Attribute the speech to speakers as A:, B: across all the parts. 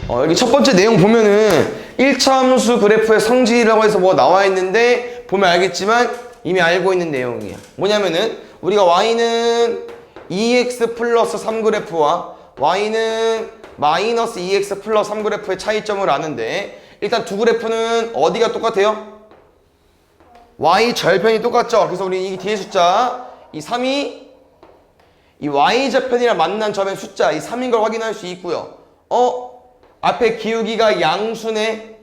A: 여기 첫 번째 내용 보면은 1차 함수 그래프의 성질이라고 해서 뭐 나와 있는데 보면 알겠지만 이미 알고 있는 내용이야. 뭐냐면은 우리가 y는 2x 플러스 3 그래프와 y는 마이너스 2x 플러스 3 그래프의 차이점을 아는데 일단 두 그래프는 어디가 똑같아요? y 절편이 똑같죠? 그래서 우리 이 뒤에 숫자 이 3이 이 y좌편이랑 만난 점의 숫자 이 3인 걸 확인할 수 있고요. 앞에 기울기가 양수네.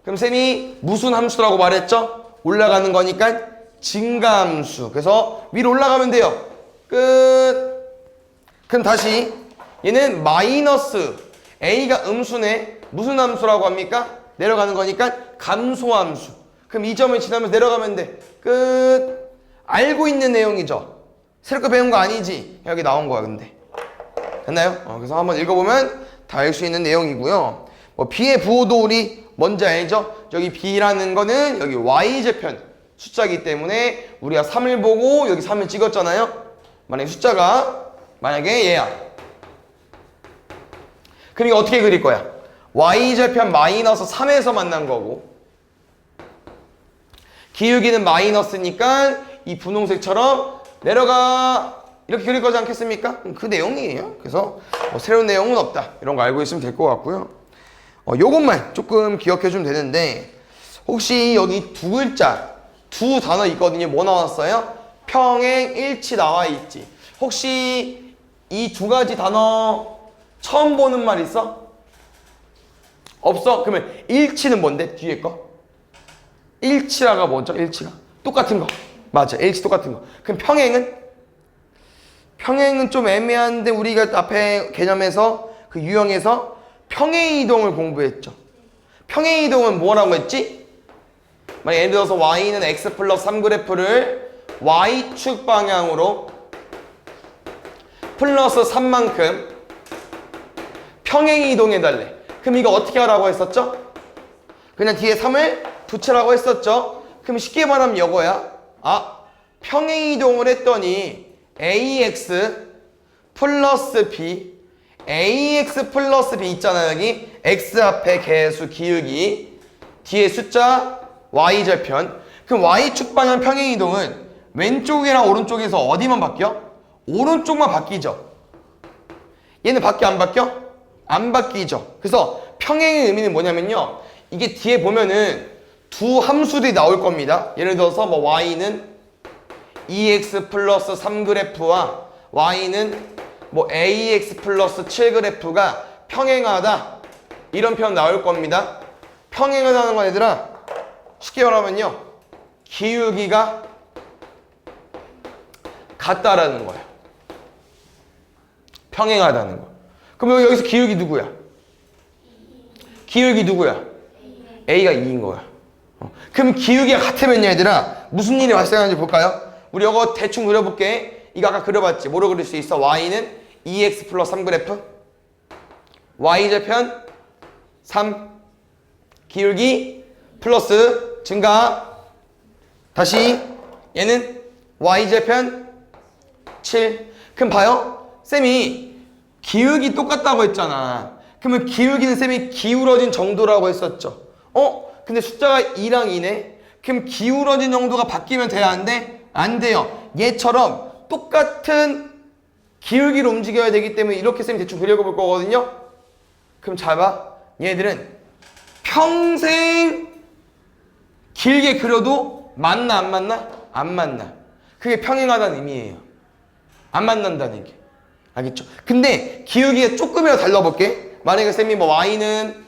A: 그럼 쌤이 무슨 함수라고 말했죠? 올라가는 거니까 증가함수. 그래서 위로 올라가면 돼요. 끝. 그럼 다시 얘는 마이너스 a가 음수네. 무슨 함수라고 합니까? 내려가는 거니까 감소함수. 그럼 이 점을 지나면서 내려가면 돼. 끝. 알고 있는 내용이죠. 새롭게 배운 거 아니지? 여기 나온 거야 근데. 됐나요? 그래서 한번 읽어보면 다 알 수 있는 내용이고요. 뭐 b의 부호도 우리 뭔지 알죠? 여기 b라는 거는 여기 y좌편 숫자이기 때문에 우리가 3을 보고 여기 3을 찍었잖아요. 만약에 숫자가 만약에 얘야. 그럼 이거 어떻게 그릴 거야? y좌편 마이너스 3에서 만난 거고 기울기는 마이너스니까 이 분홍색처럼 내려가 이렇게 그릴 거지 않겠습니까? 그 내용이에요. 그래서 뭐 새로운 내용은 없다. 이런 거 알고 있으면 될 것 같고요. 요것만 조금 기억해 주면 되는데 혹시 여기 두 글자, 두 단어 있거든요. 뭐 나왔어요? 평행, 일치 나와 있지. 혹시 이 두 가지 단어 처음 보는 말 있어? 없어? 그러면 일치는 뭔데? 뒤에 거? 일치라가 뭐죠? 일치가? 똑같은 거. 맞아. 일치 똑같은 거. 그럼 평행은? 평행은 좀 애매한데 우리가 앞에 개념에서 그 유형에서 평행이동을 공부했죠. 평행이동은 뭐라고 했지? 만약 예를 들어서 y는 x 플러스 3 그래프를 y축 방향으로 플러스 3만큼 평행이동해달래. 그럼 이거 어떻게 하라고 했었죠? 그냥 뒤에 3을 붙이라고 했었죠. 그럼 쉽게 말하면 이거야. 평행이동을 했더니 ax 플러스 b ax 플러스 b 있잖아요. 여기 x 앞에 개수 기울기 뒤에 숫자 y절편. 그럼 y축 방향 평행이동은 왼쪽이랑 오른쪽에서 어디만 바뀌어? 오른쪽만 바뀌죠. 얘는 바뀌어 안 바뀌어? 안 바뀌죠. 그래서 평행의 의미는 뭐냐면요, 이게 뒤에 보면은 두 함수들이 나올 겁니다. 예를 들어서 뭐 y는 2x 플러스 3 그래프와 y는 뭐 ax 플러스 7 그래프가 평행하다, 이런 표현 나올 겁니다. 평행하다는 건 얘들아 쉽게 말하면요, 기울기가 같다라는 거야. 평행하다는 거. 그럼 여기서 기울기 누구야? 기울기 누구야? a가 2인 거야. 그럼 기울기가 같으면 얘들아 무슨 일이 발생하는지 볼까요? 우리 이거 대충 그려볼게. 이거 아까 그려봤지? 뭐로 그릴 수 있어? y는 2x 플러스 3 그래프, y절편 3, 기울기 플러스 증가, 다시 얘는 y절편 7. 그럼 봐요, 쌤이 기울기 똑같다고 했잖아. 그러면 기울기는 쌤이 기울어진 정도라고 했었죠. 근데 숫자가 2랑 2네. 그럼 기울어진 정도가 바뀌면 돼야 안 돼? 안 돼요. 얘처럼 똑같은 기울기로 움직여야 되기 때문에 이렇게 쌤이 대충 그려볼 거거든요. 그럼 잘 봐. 얘들은 평생 길게 그려도 만나 안 만나? 안 만나. 그게 평행하다는 의미예요. 안 만난다는 게. 알겠죠? 근데 기울기가 조금이라도 달라볼게. 만약에 쌤이 뭐 y는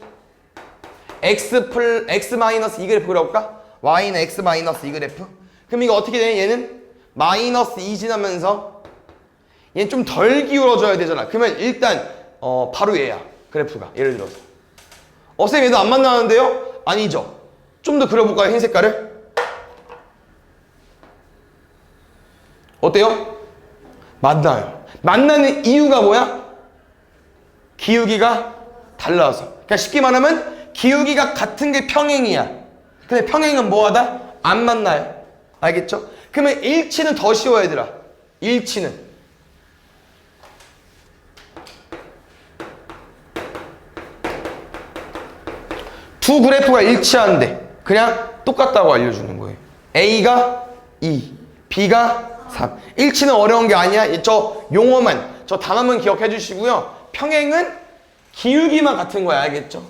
A: x 마이너스 2 그래프 그려볼까? y는 x 마이너스 2 그래프. 그럼 이거 어떻게 돼? 얘는 마이너스 2 지나면서 얘는 좀 덜 기울어져야 되잖아. 그러면 일단 바로 얘야. 그래프가. 예를 들어서 쌤 얘도 안 만나는데요? 아니죠. 좀 더 그려볼까요? 흰 색깔을. 어때요? 만나요. 만나는 이유가 뭐야? 기울기가 달라서. 그러니까 쉽게 말하면 기울기가 같은 게 평행이야. 근데 평행은 뭐하다? 안 만나요. 알겠죠? 그러면 일치는 더 쉬워요, 얘들아. 일치는. 두 그래프가 일치하는데 그냥 똑같다고 알려주는 거예요. A가 2, B가 3. 일치는 어려운 게 아니야. 저 용어만, 저 단어만 기억해 주시고요. 평행은 기울기만 같은 거야. 알겠죠?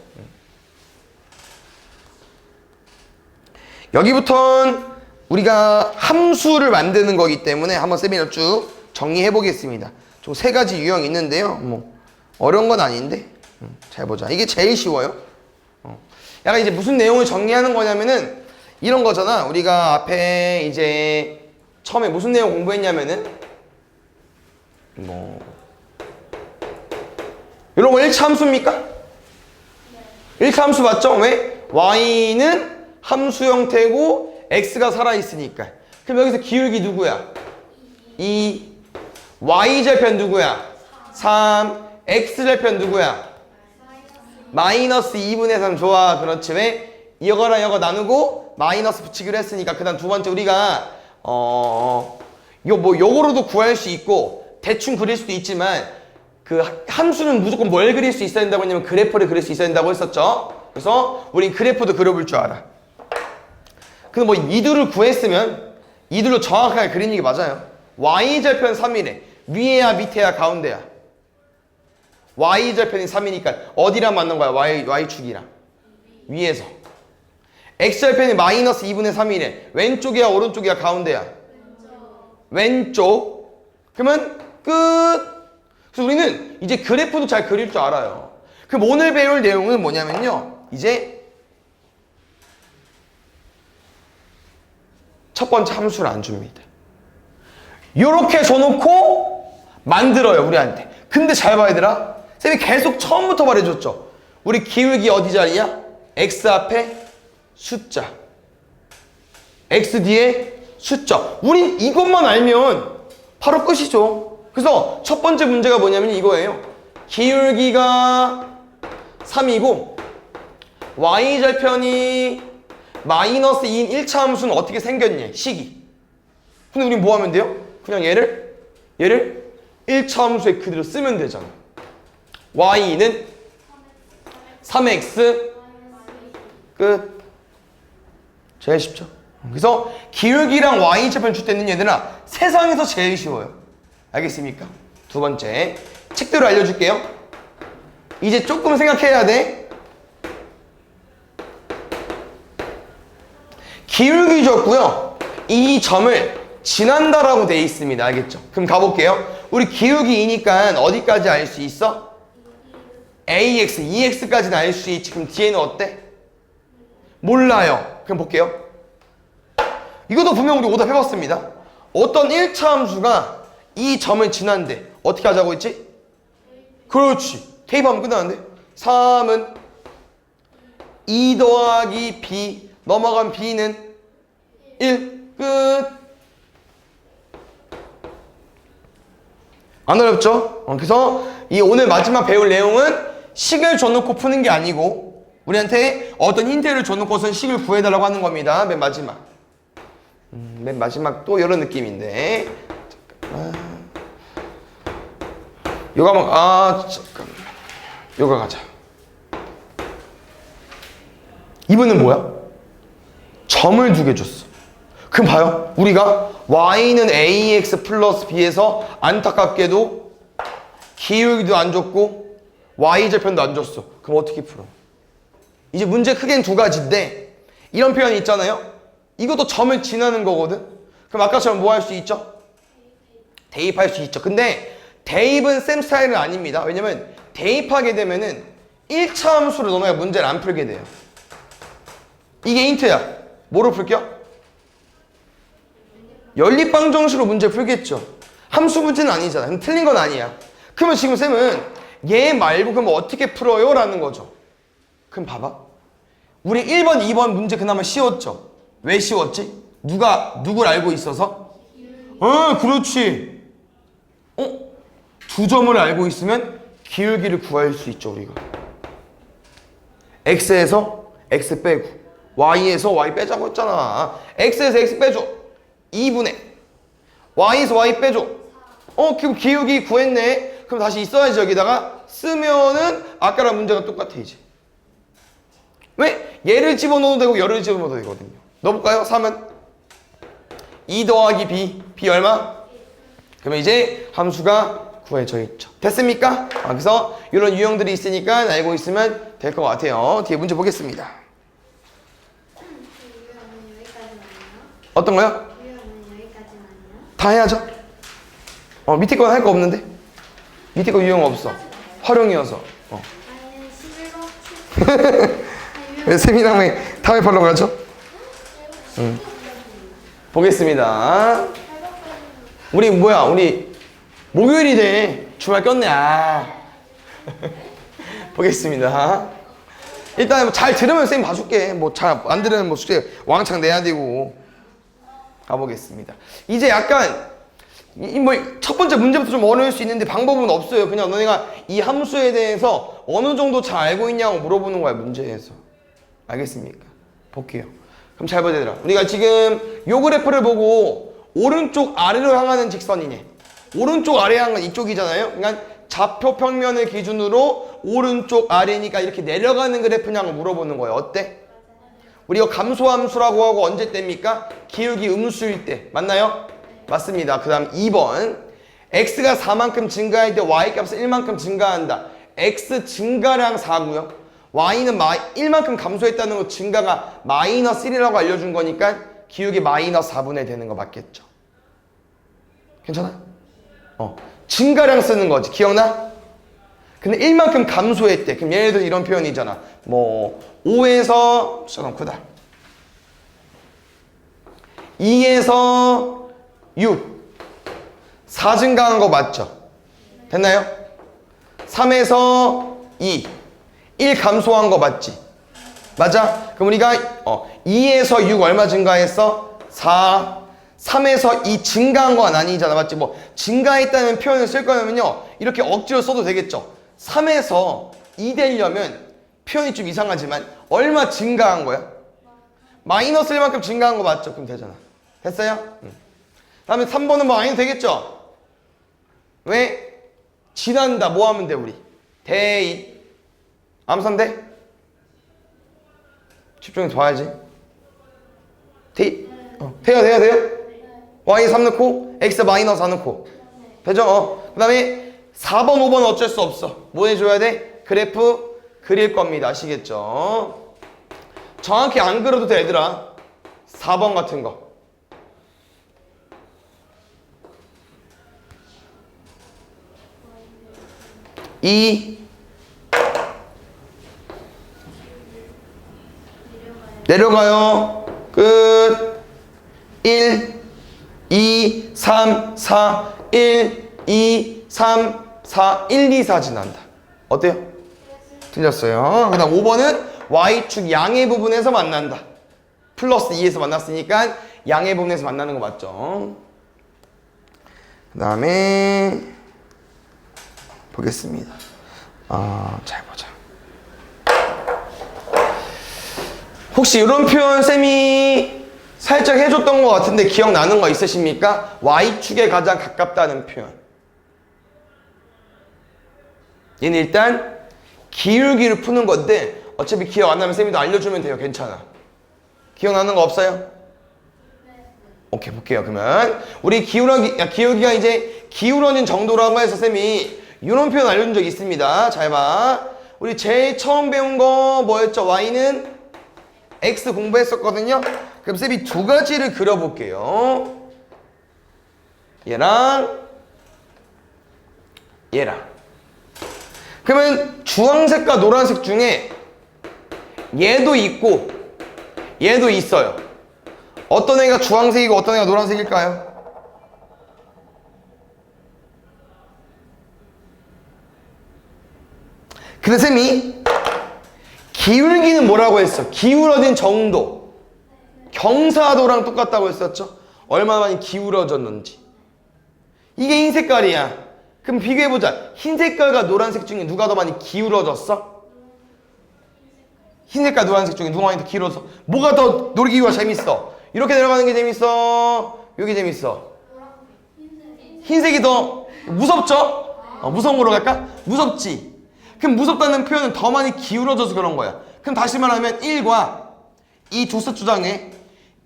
A: 여기부터는 우리가 함수를 만드는 거기 때문에 한번 세미나 쭉 정리해 보겠습니다. 총 3가지 유형이 있는데요. 뭐 어려운 건 아닌데 잘 보자. 이게 제일 쉬워요. 약간 이제 무슨 내용을 정리하는 거냐면은 이런 거잖아. 우리가 앞에 이제 처음에 무슨 내용 공부했냐면은 뭐 이런 거 1차 함수입니까? 1차 함수 맞죠? 왜? y는 함수 형태고 x가 살아있으니까. 그럼 여기서 기울기 누구야? 2. y절편 누구야? 3. x절편 누구야? 마이너스 2분의 3. 좋아. 그렇지. 왜? 이거랑 이거 나누고 마이너스 붙이기로 했으니까. 그 다음 두 번째 우리가 요거로도 구할 수 있고 대충 그릴 수도 있지만 그 함수는 무조건 뭘 그릴 수 있어야 된다고 했냐면 그래프를 그릴 수 있어야 된다고 했었죠. 그래서 우린 그래프도 그려볼 줄 알아. 근데 뭐 이두를 구했으면 이두를 정확하게 그리는 게 맞아요. y절편 3이래. 위에야 밑에야 가운데야? y절편이 3이니까 어디랑 맞는 거야? y축이랑 위에서. x절편이 마이너스 2분의 3이래. 왼쪽이야 오른쪽이야 가운데야? 왼쪽. 그러면 끝. 그래서 우리는 이제 그래프도 잘 그릴 줄 알아요. 그럼 오늘 배울 내용은 뭐냐면요. 이제 첫 번째 함수를 안 줍니다. 요렇게 줘놓고 만들어요 우리한테. 근데 잘 봐야 되라. 쌤이 계속 처음부터 말해줬죠. 우리 기울기 어디 자리야? x 앞에 숫자, x 뒤에 숫자. 우린 이것만 알면 바로 끝이죠. 그래서 첫 번째 문제가 뭐냐면 이거예요. 기울기가 3이고 y절편이 마이너스 2인 1차 함수는 어떻게 생겼냐? 식이. 근데 우린 뭐 하면 돼요? 그냥 얘를 1차 함수에 그대로 쓰면 되잖아. y는 3x 끝. 제일 쉽죠? 그래서 기울기랑 y절편 줄 때는 얘들아 세상에서 제일 쉬워요. 알겠습니까? 두 번째 책대로 알려줄게요. 이제 조금 생각해야 돼. 기울기 줬고요. 이 점을 지난다라고 돼 있습니다. 알겠죠? 그럼 가볼게요. 우리 기울기 2니까 어디까지 알 수 있어? ax, 2x까지는 알 수 있지. 그럼 뒤에는 어때? 몰라요. 그럼 볼게요. 이것도 분명 우리 오답 해봤습니다. 어떤 1차 함수가 이 점을 지난데 어떻게 하자고 했지? 그렇지. 대입하면 끝나는데 3은 2 더하기 b 넘어간 b는 1 끝. 안 어렵죠? 그래서 이 오늘 마지막 배울 내용은 식을 줘놓고 푸는 게 아니고 우리한테 어떤 힌트를 줘놓고선 식을 구해달라고 하는 겁니다. 맨 마지막. 맨 마지막 또 이런 느낌인데 잠깐만. 요거 한번 잠깐만. 요거 가자. 이번엔 뭐야? 점을 2개 줬어. 그럼 봐요. 우리가 y는 ax 플러스 b에서 안타깝게도 기울기도 안 줬고 y절편도 안 줬어. 그럼 어떻게 풀어? 이제 문제 크게는 2가지인데 이런 표현이 있잖아요. 이것도 점을 지나는 거거든. 그럼 아까처럼 뭐 할 수 있죠? 대입할 수 있죠. 근데 대입은 쌤 스타일은 아닙니다. 왜냐면 대입하게 되면은 1차 함수로 너네가 문제를 안 풀게 돼요. 이게 힌트야. 뭐로 풀게요? 연립방정식으로 문제 풀겠죠. 함수 문제는 아니잖아. 그럼 틀린 건 아니야. 그러면 지금 쌤은 얘 말고 그럼 어떻게 풀어요? 라는 거죠. 그럼 봐봐. 우리 1번, 2번 문제 그나마 쉬웠죠. 왜 쉬웠지? 누굴 알고 있어서? 그렇지. 2점을 알고 있으면 기울기를 구할 수 있죠, 우리가. x에서 x 빼고 y에서 y 빼자고 했잖아. x에서 x 빼줘. 2분의 y에서 y 빼줘. 그럼 기울기 구했네. 그럼 다시 있어야지. 여기다가 쓰면은 아까랑 문제가 똑같아 이제. 왜? 얘를 집어넣어도 되고 얘를 집어넣어도 되거든요. 넣어볼까요? 3은 2 더하기 b 얼마? 그러면 이제 함수가 구해져 있죠. 됐습니까? 그래서 이런 유형들이 있으니까 알고 있으면 될 것 같아요. 뒤에 문제 보겠습니다. 어떤 거요? 다 해야죠. 밑에 건 할 거 없는데? 밑에 거 유형 없어. 활용이어서. 왜 세미남에 다음에 팔로 가죠? 보겠습니다. 우리 뭐야? 우리 목요일이 돼. 주말 꼈네. 보겠습니다. 일단 뭐 잘 들으면 쌤 봐줄게. 뭐 잘 안 들으면 뭐 숙제 왕창 내야 되고. 가보겠습니다. 이제 약간 뭐 첫 번째 문제부터 좀 어려울 수 있는데 방법은 없어요. 그냥 너네가 이 함수에 대해서 어느 정도 잘 알고 있냐고 물어보는 거야, 문제에서. 알겠습니까? 볼게요. 그럼 잘 봐, 얘들아. 우리가 지금 요 그래프를 보고 오른쪽 아래로 향하는 직선이네. 오른쪽 아래 향하는 이쪽이잖아요. 그러니까 좌표 평면을 기준으로 오른쪽 아래니까 이렇게 내려가는 그래프냐고 물어보는 거예요. 어때? 우리가 감소함수라고 하고 언제 때입니까? 기울기 음수일 때. 맞나요? 맞습니다. 그 다음 2번. x가 4만큼 증가할 때 y값은 1만큼 증가한다. x 증가량 4고요. y는 1만큼 감소했다는 거 증가가 마이너스 1이라고 알려준 거니까 기울기 마이너스 4분의 되는 거 맞겠죠? 괜찮아? 증가량 쓰는 거지. 기억나? 근데 1만큼 감소했대. 그럼 예를 들어 이런 표현이잖아. 뭐 5에서 잠깐 크다. 2에서 6. 4 증가한 거 맞죠? 됐나요? 3에서 2. 1 감소한 거 맞지? 맞아? 그럼 우리가 2에서 6 얼마 증가했어? 4. 3에서 2 증가한 건 아니잖아. 맞지? 뭐 증가했다는 표현을 쓸 거면요. 이렇게 억지로 써도 되겠죠. 3에서 2 되려면 표현이 좀 이상하지만 얼마 증가한 거야? 마이너스 1만큼 증가한 거 맞죠? 그럼 되잖아. 됐어요? 다음에 3번은 뭐 아니도 되겠죠? 왜? 지난다. 뭐 하면 돼 우리? 대입. 암산돼? 집중해서 봐야지. 대입. 돼요? y 3 넣고 x 마이너스 4 넣고. 되죠? 그 다음에 4번, 5번은 어쩔 수 없어. 뭐 해줘야 돼? 그래프 그릴 겁니다. 아시겠죠? 정확히 안 그려도 돼, 얘들아. 4번 같은 거. 내려가요. 끝. 1, 2, 3, 4, 1, 2, 3, 4, 1, 2, 4 지난다. 어때요? 틀렸어요. 그 다음 5번은 Y축 양의 부분에서 만난다. 플러스 2에서 만났으니까 양의 부분에서 만나는 거 맞죠? 그 다음에 보겠습니다. 잘 보자. 혹시 이런 표현 쌤이 살짝 해줬던 것 같은데 기억나는 거 있으십니까? Y축에 가장 가깝다는 표현. 얘는 일단 기울기를 푸는 건데 어차피 기억 안 나면 쌤이 또 알려주면 돼요. 괜찮아. 기억나는 거 없어요? 오케이, 볼게요. 그러면 우리 기울기가 이제 기울어진 정도라고 해서 쌤이 이런 표현 알려준 적 있습니다. 잘 봐. 우리 제일 처음 배운 거 뭐였죠? Y는 X 공부했었거든요. 그럼 쌤이 두 가지를 그려볼게요. 얘랑 그러면 주황색과 노란색 중에 얘도 있고 얘도 있어요. 어떤 애가 주황색이고 어떤 애가 노란색일까요? 근데 쌤이 기울기는 뭐라고 했어? 기울어진 정도. 경사도랑 똑같다고 했었죠? 얼마나 많이 기울어졌는지. 이게 흰 색깔이야. 그럼 비교해보자. 흰 색깔과 노란색 중에 누가 더 많이 기울어졌어? 흰 색깔 노란색 중에 누가 많이 더 기울어졌어? 뭐가 더 놀이기구가 재밌어? 이렇게 내려가는 게 재밌어? 여기 재밌어? 흰색이 더 무섭죠? 무서운 거로 갈까? 무섭지? 그럼 무섭다는 표현은 더 많이 기울어져서 그런 거야. 그럼 다시 말하면 1과 이 두 숫자 중에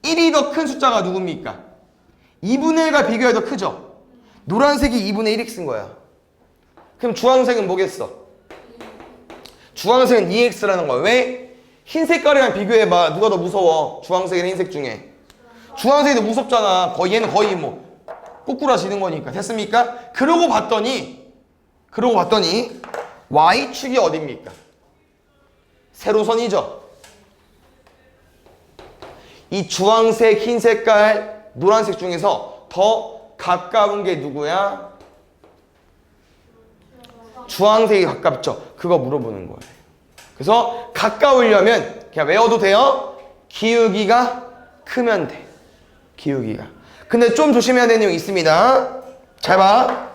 A: 1이 더 큰 숫자가 누굽니까? 2분의 1과 비교해 더 크죠? 노란색이 2분의 1x인 거야. 그럼 주황색은 뭐겠어? 주황색은 2x라는 거야. 왜? 흰 색깔이랑 비교해봐. 누가 더 무서워? 주황색이랑 흰색 중에. 주황색이 더 무섭잖아. 얘는 거의 뭐 꼬꾸라지는 거니까. 됐습니까? 그러고 봤더니 y축이 어딥니까? 세로선이죠. 이 주황색, 흰 색깔, 노란색 중에서 더 가까운 게 누구야? 주황색이 가깝죠. 그거 물어보는 거예요. 그래서 가까우려면 그냥 외워도 돼요. 기울기가 크면 돼. 기울기가. 근데 좀 조심해야 되는 내용이 있습니다. 잘 봐.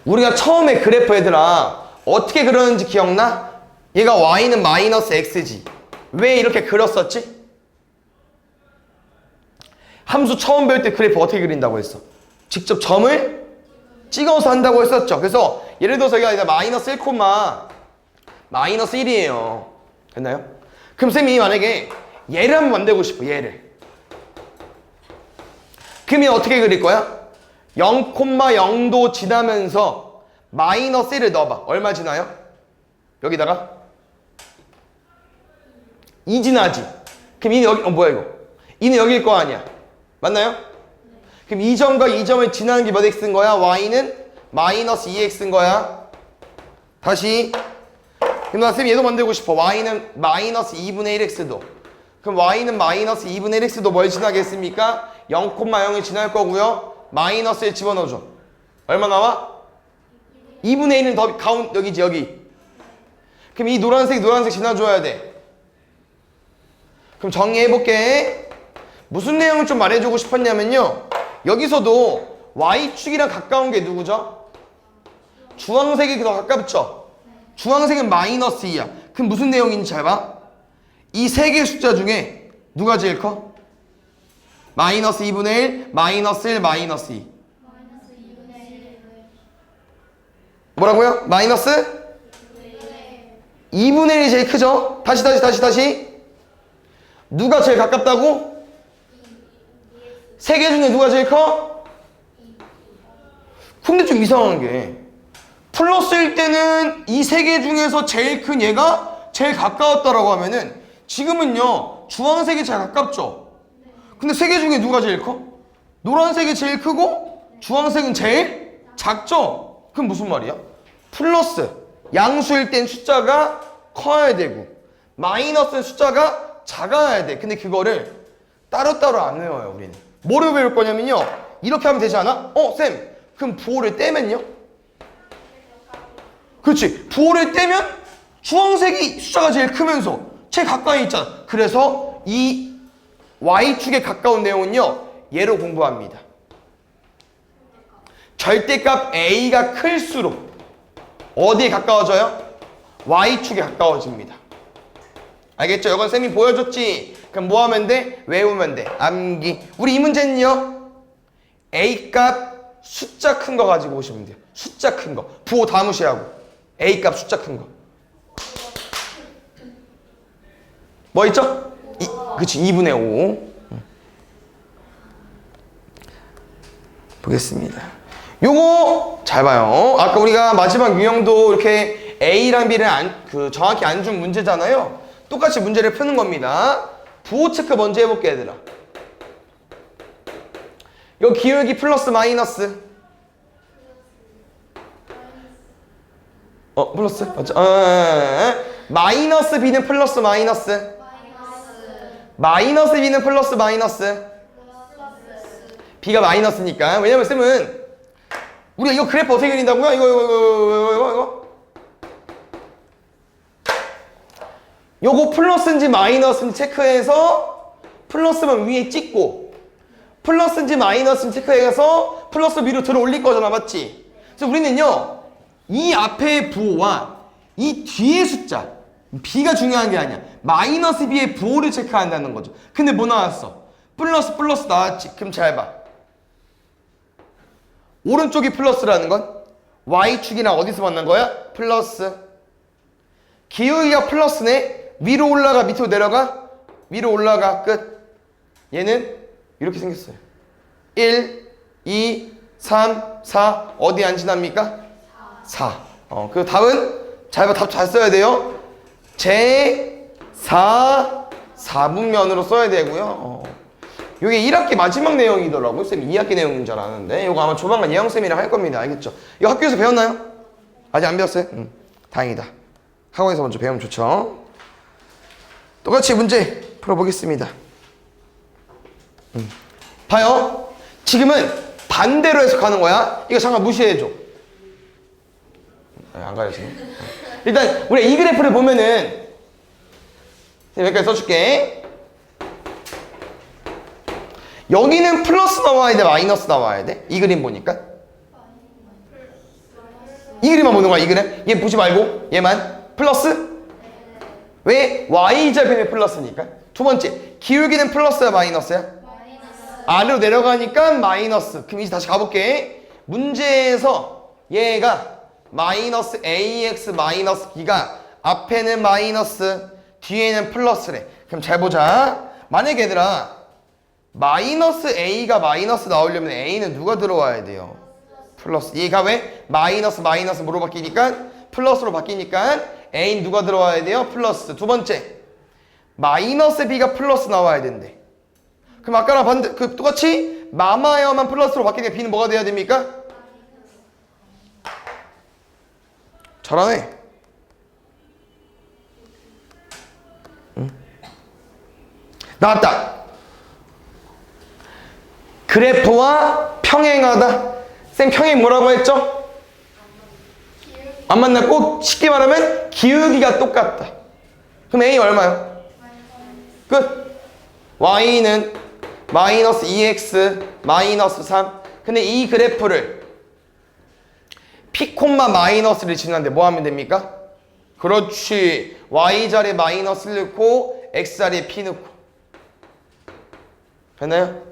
A: 우리가 처음에 그래프 얘들아 어떻게 그렸는지 기억나? 얘가 y는 마이너스 x지. 왜 이렇게 그렸었지? 함수 처음 배울 때 그래프 어떻게 그린다고 했어? 직접 점을 찍어서 한다고 했었죠. 그래서 예를 들어서 여기가 이제 마이너스 1, 마이너스 1이에요. 됐나요? 그럼 쌤이 만약에 얘를 한번 만들고 싶어. 얘를. 그러면 어떻게 그릴 거야? 0,0도 지나면서 마이너스 1을 넣어봐. 얼마 지나요? 여기다가 2 지나지. 그럼 2는 여기, 뭐야 이거? 2는 여기일 거 아니야. 맞나요? 그럼 2점과 2점을 지나는 게 몇 x인 거야? y는 마이너스 2x인 거야. 다시. 그럼 나 쌤이 얘도 만들고 싶어. y는 마이너스 2분의 1x도. 그럼 y는 마이너스 2분의 1x도 뭘 지나겠습니까? 0,0을 지날 거고요. 마이너스에 집어넣어줘. 얼마 나와? 2분의 1은 더 여기지 여기. 그럼 이 노란색 지나줘야 돼. 그럼 정리해볼게. 무슨 내용을 좀 말해주고 싶었냐면요. 여기서도 y축이랑 가까운 게 누구죠? 주황색이 더 가깝죠? 주황색은 마이너스 2야. 그럼 무슨 내용인지 잘 봐. 이 세 개의 숫자 중에 누가 제일 커? 마이너스 2분의 1, 마이너스 1, 마이너스 2. 뭐라고요? 마이너스 2분의 1이 제일 크죠? 다시. 누가 제일 가깝다고? 세 개 중에 누가 제일 커? 근데 좀 이상한 게 플러스일 때는 이 세 개 중에서 제일 큰 얘가 제일 가까웠다라고 하면은 지금은요 주황색이 제일 가깝죠? 근데 세 개 중에 누가 제일 커? 노란색이 제일 크고 주황색은 제일 작죠? 그럼 무슨 말이야? 플러스 양수일 땐 숫자가 커야 되고 마이너스는 숫자가 작아야 돼. 근데 그거를 따로따로 안 외워요 우리는. 뭐를 외울 거냐면요 이렇게 하면 되지 않아? 쌤 그럼 부호를 떼면요? 그렇지. 부호를 떼면 주황색이 숫자가 제일 크면서 제일 가까이 있잖아. 그래서 이 y축에 가까운 내용은요 얘로 공부합니다. 절대값 a가 클수록 어디에 가까워져요? y축에 가까워집니다. 알겠죠? 이건 쌤이 보여줬지? 그럼 뭐 하면 돼? 외우면 돼. 암기. 우리 이 문제는요 a값 숫자 큰 거 가지고 오시면 돼요. 숫자 큰 거. 부호 다 무시하고 a값 숫자 큰 거. 뭐 있죠? 그치 2분의 5. 보겠습니다. 요거 잘 봐요. 아까 우리가 마지막 유형도 이렇게 A랑 B를 정확히 안 준 문제잖아요. 똑같이 문제를 푸는 겁니다. 부호 체크 먼저 해볼게 얘들아. 요 기울기 플러스 마이너스. 플러스? 맞죠? 마이너스 B는 플러스 마이너스. 마이너스 B는 플러스 마이너스. B가 마이너스니까. 왜냐면 쌤은 우리가 이거 그래프 어떻게 그린다고요? 이거 요거 플러스인지 마이너스인지 체크해서 플러스만 위에 찍고 플러스인지 마이너스인지 체크해서 플러스 위로 들어 올릴 거잖아. 맞지? 그래서 우리는요 이 앞의 부호와 이 뒤의 숫자 B가 중요한 게 아니야. 마이너스 B의 부호를 체크한다는 거죠. 근데 뭐 나왔어? 플러스 나왔지. 그럼 잘 봐. 오른쪽이 플러스라는 건 Y축이랑 어디서 만난 거야? 플러스. 기울기가 플러스네. 위로 올라가 밑으로 내려가? 위로 올라가. 끝. 얘는 이렇게 생겼어요. 1, 2, 3, 4 어디 안 지납니까? 4. 그 답은 답 잘 써야 돼요. 제 4분면으로 써야 되고요. 이게 1학기 마지막 내용이더라고요. 쌤 2학기 내용인 줄 알았는데 이거 아마 조만간 예영쌤이랑 할 겁니다. 알겠죠? 이거 학교에서 배웠나요? 아직 안 배웠어요? 다행이다. 학원에서 먼저 배우면 좋죠. 똑같이 문제 풀어보겠습니다. 봐요. 지금은 반대로 해석하는 거야. 이거 잠깐 무시해줘. 안 가려지네. 일단 우리가 이 그래프를 보면은 여기까지 써줄게. 여기는 플러스 나와야 돼, 마이너스 나와야 돼? 이 그림 보니까 이 그림만 보는 거야. 이 그림 얘 보지 말고 얘만 플러스. 왜? y좌변이 플러스니까. 두 번째, 기울기는 플러스야 마이너스야? 아래로 내려가니까 마이너스. 그럼 이제 다시 가볼게. 문제에서 얘가 마이너스 ax 마이너스 b가 앞에는 마이너스 뒤에는 플러스래. 그럼 잘 보자. 만약에 얘들아 마이너스 a가 마이너스 나오려면 a는 누가 들어와야 돼요? 플러스. 얘가 왜? 마이너스 뭐로 바뀌니까? 플러스로 바뀌니까 a는 누가 들어와야 돼요? 플러스. 두 번째, 마이너스 b가 플러스 나와야 된대. 그럼 아까랑 반대, 똑같이 마마여만 플러스로 바뀌니까 b는 뭐가 돼야 됩니까? 잘하네. 나왔다. 그래프와 평행하다. 쌤 평행 뭐라고 했죠? 안 만났고 쉽게 말하면 기울기가 똑같다. 그럼 A 얼마요? 끝. Y는 마이너스 2x 마이너스 3. 근데 이 그래프를 P 콤마 마이너스를 지는데 뭐 하면 됩니까? 그렇지. Y 자리에 마이너스를 넣고 X 자리에 P 넣고. 됐나요?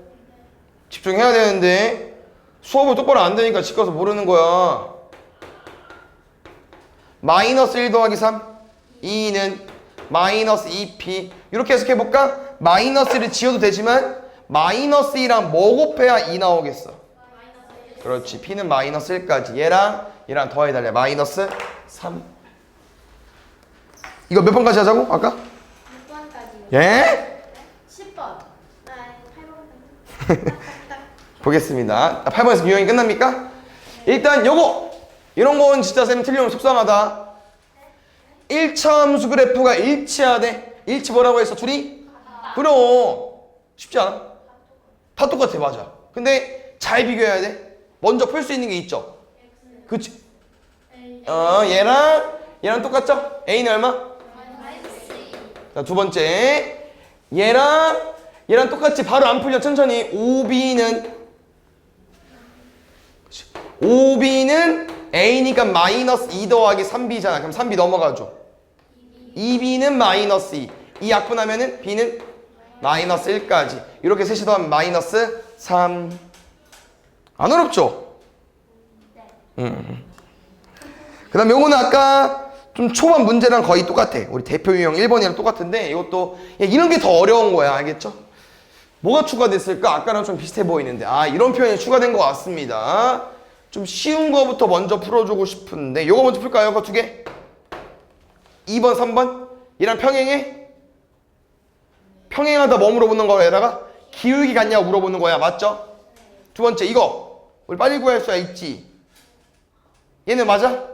A: 집중해야 되는데 수업을 똑바로 안 되니까 집 가서 모르는 거야. 마이너스 1 더하기 3 2는 마이너스 2p. 이렇게 해석해볼까? 마이너스를 지어도 되지만 마이너스 2랑 뭐 곱해야 2 나오겠어? 그렇지. p는 마이너스 1까지 얘랑 더해달래. 마이너스 3. 이거 몇 번까지 하자고? 아까?
B: 6번까지요.
A: 예?
B: 10번. 8번까지.
A: 보겠습니다. 8번에서 유형이 끝납니까? 일단 요거 이런 건 진짜 쌤 틀리면 속상하다. 1차 함수 그래프가 일치하대. 일치 뭐라고 했어? 둘이? 그럼 쉽지 않아? 다 똑같아. 맞아. 근데 잘 비교해야 돼. 먼저 풀 수 있는 게 있죠. 그치? 얘랑 똑같죠? A는 얼마? 자, 두 번째 얘랑 똑같이 바로 안 풀려. 천천히. OB는 A니까 마이너스 2 더하기 3B잖아. 그럼 3B 넘어가죠. 2B는 마이너스 2. 이 약분하면은 B는 마이너스 1까지. 이렇게 셋이 더하면 마이너스 3. 안 어렵죠? 그 다음 요거는 아까 좀 초반 문제랑 거의 똑같아. 우리 대표 유형 1번이랑 똑같은데 이것도 이런 게 더 어려운 거야. 알겠죠? 뭐가 추가됐을까? 아까랑 좀 비슷해 보이는데 이런 표현이 추가된 것 같습니다. 좀 쉬운 거부터 먼저 풀어주고 싶은데 요거 먼저 풀까요? 그거 두 개? 2번, 3번? 얘랑 평행해? 평행하다 뭐 물어보는 거에다가 기울기 같냐고 물어보는 거야. 맞죠? 두 번째 이거 우리 빨리 구할 수야 있지. 얘는 맞아?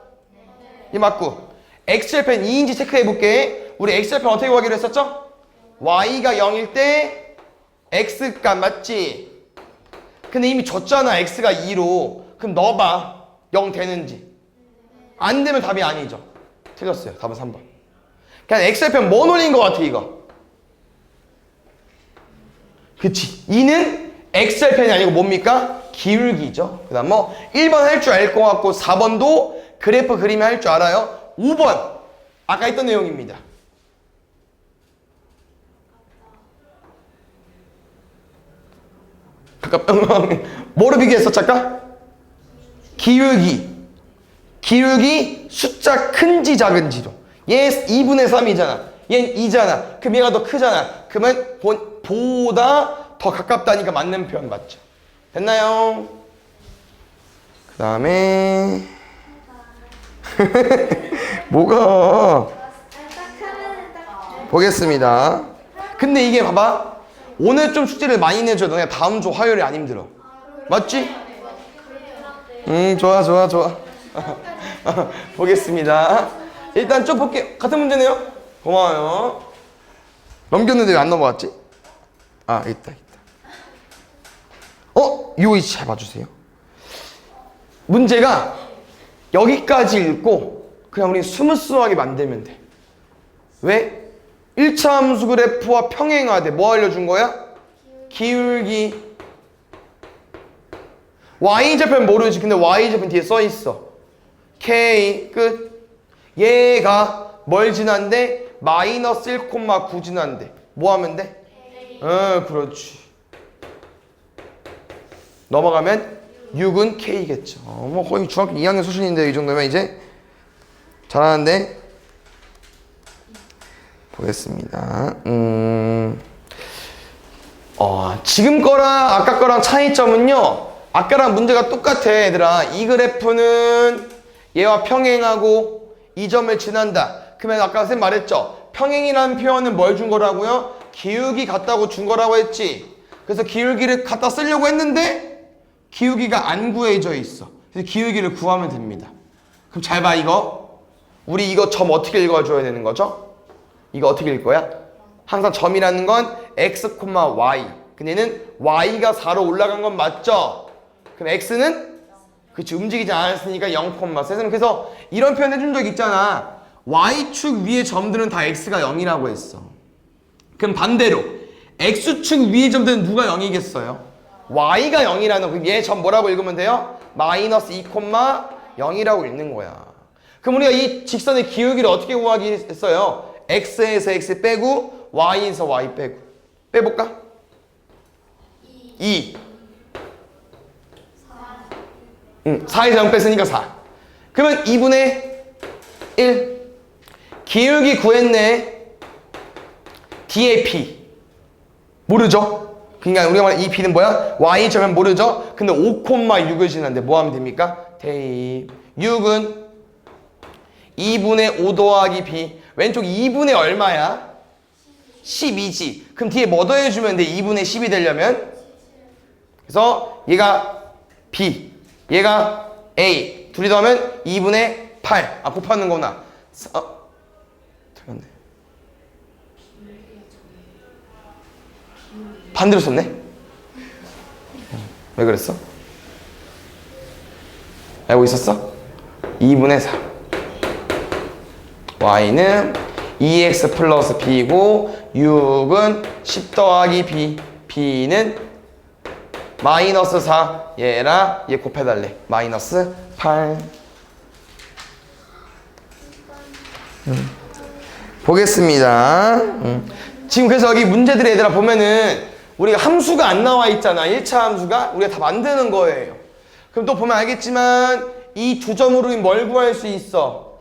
A: 얘 맞고 x절편 2인지 체크해 볼게. 우리 x절편 어떻게 구하기로 했었죠? y가 0일 때 x값 맞지? 근데 이미 줬잖아. x가 2로. 그럼 넣어봐. 0 되는지. 안 되면 답이 아니죠. 틀렸어요. 답은 3번. 그냥 x절편 뭐 놀린 것 같아 이거. 그치. 2는 x절편이 아니고 뭡니까? 기울기죠. 그 다음 뭐 1번 할 줄 알 것 같고 4번도 그래프 그림이 할 줄 알아요. 5번 아까 했던 내용입니다. 뭐로 비교했었죠 아까? 기울기 숫자 큰지 작은지로. 얘 2분의 3이잖아. 얘는 2잖아. 그럼 얘가 더 크잖아. 그러면 보다 더 가깝다니까 맞는 표현 맞죠? 됐나요? 그 다음에 뭐가 보겠습니다. 근데 이게 봐봐. 오늘 좀 숙제를 많이 내줘. 너네 다음 주 화요일에 안 힘들어. 맞지? 좋아. 보겠습니다. 일단 좀 볼게. 같은 문제네요. 고마워요. 넘겼는데 왜 안 넘어갔지? 아, 있다. 이거 잘 봐주세요. 문제가 여기까지 읽고 그냥 우리 스무스하게 만들면 돼. 왜? 1차 함수 그래프와 평행하되 뭐 알려준 거야? 기울기. y좌편 모르지. 근데 y좌편 뒤에 써있어. k 끝. 얘가 뭘 지난데? 마이너스 1,9 지난데 뭐 하면 돼? 그렇지. 넘어가면 6은 k겠죠. 뭐 거의 중학교 2학년 수준인데 이 정도면 이제 잘하는데. 보겠습니다. 지금 거랑 아까 거랑 차이점은요. 아까랑 문제가 똑같아 얘들아. 이 그래프는 얘와 평행하고 이 점을 지난다. 그러면 아까 선생님 말했죠. 평행이라는 표현은 뭘 준 거라고요? 기울기 같다고 준 거라고 했지. 그래서 기울기를 갖다 쓰려고 했는데 기울기가 안 구해져 있어. 그래서 기울기를 구하면 됩니다. 그럼 잘 봐 이거. 우리 이거 점 어떻게 읽어줘야 되는 거죠? 이거 어떻게 읽을 거야? 항상 점이라는 건 x, y. 근데는 y가 4로 올라간 건 맞죠? 그럼 x는 그치 움직이지 않았으니까 0,3. 그래서 이런 표현 해준 적 있잖아. y축 위의 점들은 다 x가 0이라고 했어. 그럼 반대로 x축 위의 점들은 누가 0이겠어요? y가 0이라는. 그럼 얘 점 뭐라고 읽으면 돼요? 마이너스 2,0이라고 읽는 거야. 그럼 우리가 이 직선의 기울기를 어떻게 구하기 했어요? x에서 x 빼고 y에서 y 빼고. 빼볼까? 2. 4에서 0 뺐으니까 4. 그러면 2분의 1. 기울기 구했네. D의 P. 모르죠? 그러니까 우리가 말하는 이 P는 뭐야? Y점은 모르죠? 근데 5,6을 지났는데 뭐 하면 됩니까? 대입. 6은 2분의 5 더하기 B. 왼쪽 2분의 얼마야? 12지. 그럼 뒤에 뭐 더해주면 돼? 2분의 10이 되려면? 그래서 얘가 B. 얘가 A. 둘이 더하면 2분의 8. 곱하는 거구나. 틀렸네. 반대로 썼네? 왜 그랬어? 알고 있었어? 2분의 4. Y는 2x 플러스 B고 6은 10 더하기 B. B는 마이너스 4. 얘랑 얘 곱해달래. 마이너스 8. 보겠습니다. 지금 그래서 여기 문제들이 얘들아 보면은 우리가 함수가 안 나와 있잖아. 1차 함수가. 우리가 다 만드는 거예요. 그럼 또 보면 알겠지만 이 두 점으로 뭘 구할 수 있어?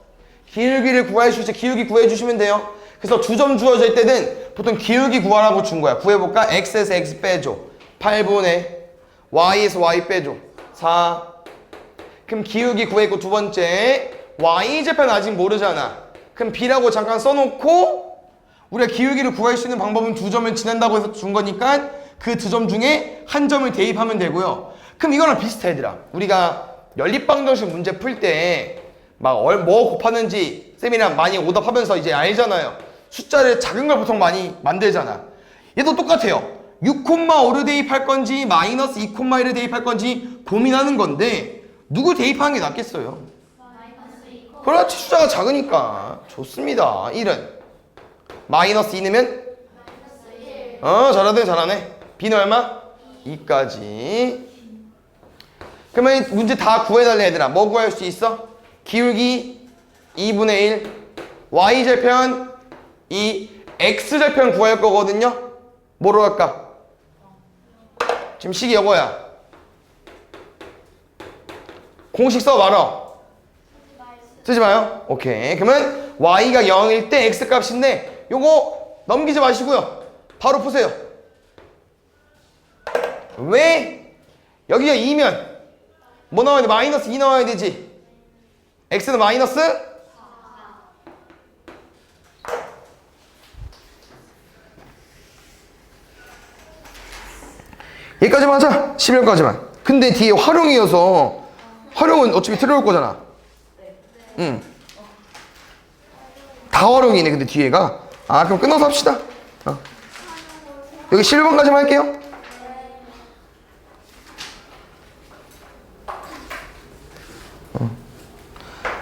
A: 기울기를 구할 수 있어. 기울기 구해주시면 돼요. 그래서 두 점 주어져 있을 때는 보통 기울기 구하라고 준 거야. 구해볼까? x에서 x 빼줘. 8분의 y에서 y 빼줘. 4. 그럼 기울기 구했고 두 번째 y좌편 아직 모르잖아. 그럼 b라고 잠깐 써놓고 우리가 기울기를 구할 수 있는 방법은 두 점을 지난다고 해서 준 거니까 그 두 점 중에 한 점을 대입하면 되고요. 그럼 이거랑 비슷해 얘들아. 우리가 연립방정식 문제 풀 때 막 뭐 곱하는지 쌤이랑 많이 오답하면서 이제 알잖아요. 숫자를 작은 걸 보통 많이 만들잖아. 얘도 똑같아요. 6,5를 대입할 건지 마이너스 2,1을 대입할 건지 고민하는 건데 누구 대입하는 게 낫겠어요? 그렇지. 숫자가 작으니까. 좋습니다. 1은 마이너스 2 넣으면 잘하네. B는 얼마? 2까지. 그러면 문제 다 구해달래 얘들아. 뭐 구할 수 있어? 기울기 2분의 1 Y절편 2 X절편 구할 거거든요. 뭐로 할까? 지금 식이 이거야. 공식 써 말어. 쓰지 마요. 오케이. 그러면 y가 0일 때 x값인데 요거 넘기지 마시고요. 바로 푸세요. 왜? 여기가 2면 뭐 나와야 돼? 마이너스 2 나와야 되지. x는 마이너스 여기까지만 하자. 11까지만. 근데 뒤에 활용이어서 활용은 어차피 들어올 거잖아. 응. 다 활용이네. 근데 뒤에가. 아 그럼 끊어서 합시다. 여기 11번까지만 할게요.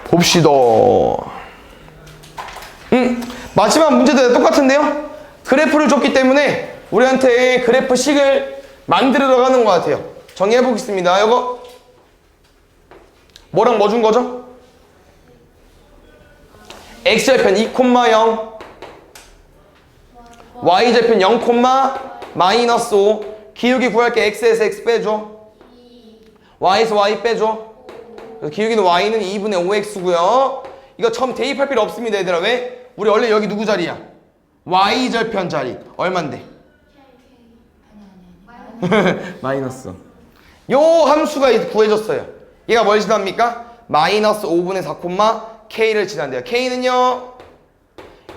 A: 봅시다. 마지막 문제도 똑같은데요? 그래프를 줬기 때문에 우리한테 그래프식을 만들어 가는 것 같아요. 정리해 보겠습니다. 이거 뭐랑 뭐 준 거죠? x절편 2,0 y절편 0, 마이너스 5 기울기 구할게. x에서 x 빼줘. y에서 y 빼줘. 기울기는 y는 2분의 5x고요. 이거 처음 대입할 필요 없습니다, 얘들아. 왜? 우리 원래 여기 누구 자리야? y절편 자리. 얼만데? 마이너스. 요 함수가 구해졌어요. 얘가 뭘 지납니까? 마이너스 5분의 4, k를 지난대요. k는요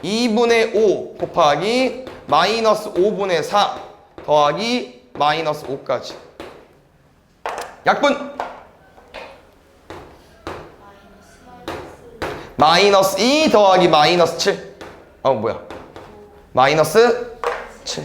A: 2분의 5 곱하기 마이너스 5분의 4 더하기 마이너스 5까지. 약분 마이너스 2 더하기 마이너스 7. 뭐야? 마이너스 7.